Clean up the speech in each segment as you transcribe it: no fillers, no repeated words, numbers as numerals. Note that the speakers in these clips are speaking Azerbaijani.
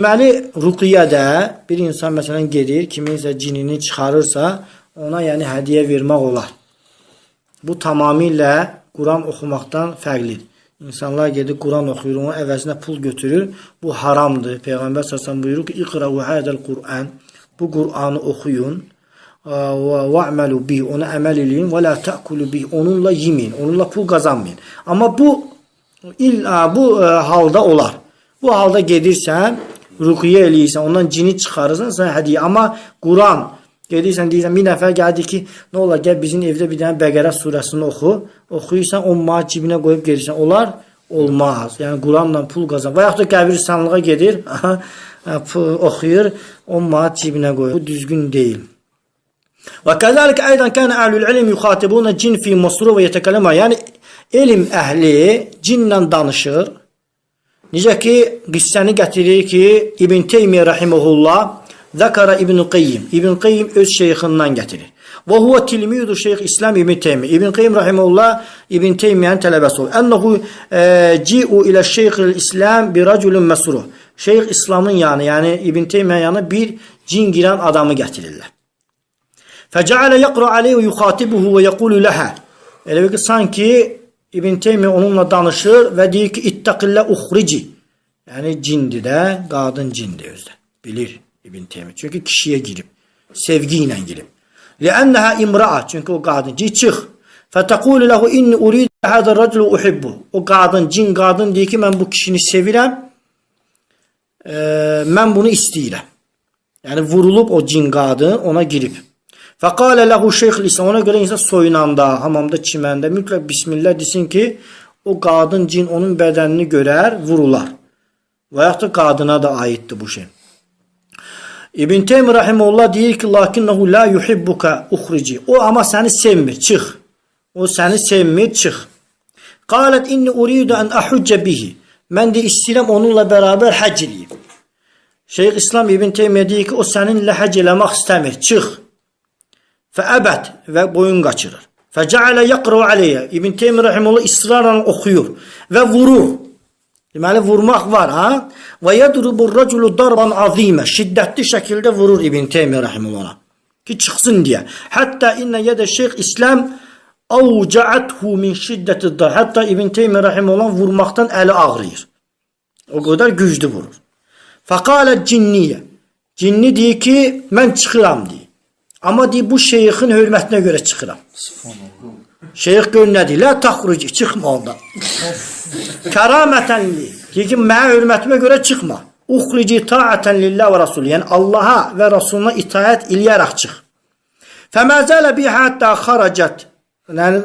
Deməli, ruqiyyədə bir insan məsələn gedir, kiminsə cinini çıxarırsa, ona yəni hədiyyə vermək olar. Bu tamamilə Quran oxumaqdan fərqlidir. İnsanlar gedir, Quran oxuyur, onun əvəzinə pul götürür. Bu haramdır. Peyğəmbər s.ə.v buyurur ki, İqra'u hədəl Qur'an. Bu Qur'anı oxuyun. Və əməlu bih. Ona əməl eləyin. Və la tə'kulu bih. Onunla yeməyin. Onunla pul qazanmayın. Amma bu halda olar. Bu halda gedirsən, ruqiyyə eləyirsən, ondan cini çıxarırsan, sən hədiyyə. Amma Quran, gedirsən, deyirsən, bir nəfər gəldi ki, nə olar, gəl bizim evdə bir dənə Bəqərə surəsini oxu. Oxuyursan, 10 manat cibinə qoyub gedirsən. Olar? Olmaz. Yəni, Quranla pul qazan. Və yaxud da qəbiristanlığa gedir, oxuyur, 10 manat cibinə qoyur. Bu düzgün deyil. Və kəzəlikə aydan kənə əhlül ilim yuxatibunə cin fi masru və yetəkələmə. Yəni, elm əhli cinlə danışır. Necə ki, qissəni gətirir ki, İbn Teymiyyə rəhiməhullah zəkara İbn Qeyyim. İbn Qeyyim öz şeyxindən gətirir. Və huvə tilmidu şeyx İslam İbn Teymiyyə. İbn Qeyyim rəhiməhullah İbn Teymiyyənin tələbəsi olur. Ənəhu ci'u ilə şeyxil İslam bir rəculun məsruh. Şeyx İslamın yanı, yəni İbn Teymiyyənin yanı bir cin girən adamı gətirirlər. Fəcəalə yəqra aleyhi yuxatibuhu və yəqulu ləhə. Elə ki, sanki İbn Teymiyyə onunla danışır və deyir ki, ittaqillə uxrici. Yəni, cindir də, qadın cindir özdə. Bilir İbn Teymiyyə. Çünki kişiyə girib, sevgi ilə girib. Ləənnəhə imra'a, çünki o qadın, deyir, çıx. Fətəqulu ləhu inni uridə hədə rəculu uhibbu. O qadın, cin qadın deyir ki, mən bu kişini sevirəm, mən bunu istəyirəm. Yəni, vurulub o cin qadın ona girib. Fəqalə ləhu şeyx lisan. Ona görə insan soyunanda, hamamda, çiməndə mütləq bismillah desin ki, o qadın cin onun bədənini görər, vurular. Və yaxud da qadına da aiddir bu şey. İbn Teymiyyə rahimehullah deyir ki, lakinnehu la yuhibbuka uxrici. O amma səni sevmir, çıx. O səni sevmir, çıx. Qalət inni uridu an ahucca bihi. Mən də istəyirəm onunla bərabər həcc eləyim. Şeyx İslam İbn Teymiyyə deyir ki, o səninlə həcc eləmək istəmir, çıx. Fəəbət və boyun qaçırır. Fəcəalə yəqrəu aleyyə. İbn Teymiyyə rəhiməhullah israrla oxuyur və vurur. Deməli, vurmaq var, ha? Və yədrubur rəculu darban azimə. Şiddətli şəkildə vurur İbn Teymiyyə rəhiməhullah. Ki, çıxsın deyə. Hətta innə yedə şeyx İslam avca'athu min şiddəti dar. Hətta İbn Teymiyyə rəhiməhullah vurmaqdan əli ağrıyır. O qədər güclü vurur. Fəqalət cinniyə. Cinni deyir ki, mən çıxıram deyir. Amma deyir, bu şeyxin hörmətinə görə çıxıram. Şeyx gör nə deyir? Lə taxruci, çıxma ondan. Kəramətənli. Deyir ki, mənə hörmətimə görə çıxma. Uxrici taətən lillah və rasul. Yəni, Allaha və Rasuluna itaət eləyərək çıx. Fəməzələ bi həttə xaracət. Yəni,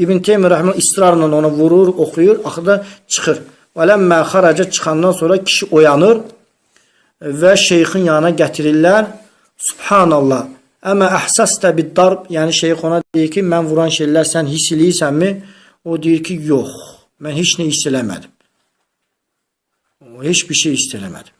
İbn Teymiyyə rəhmə israrla onu vurur, oxuyur, axırda çıxır. Və ləmmə xaracət çıxandan sonra kişi oyanır və şeyxin yanına gətirirlər. Subhanallah. Əmə əhsəstə bid-darb, yəni şeyx ona deyir ki, mən vuran şeylər sən hiss eləyirsənmi? O deyir ki, yox, mən heç nə hiss eləmədim. Heç bir şey hiss eləmədim.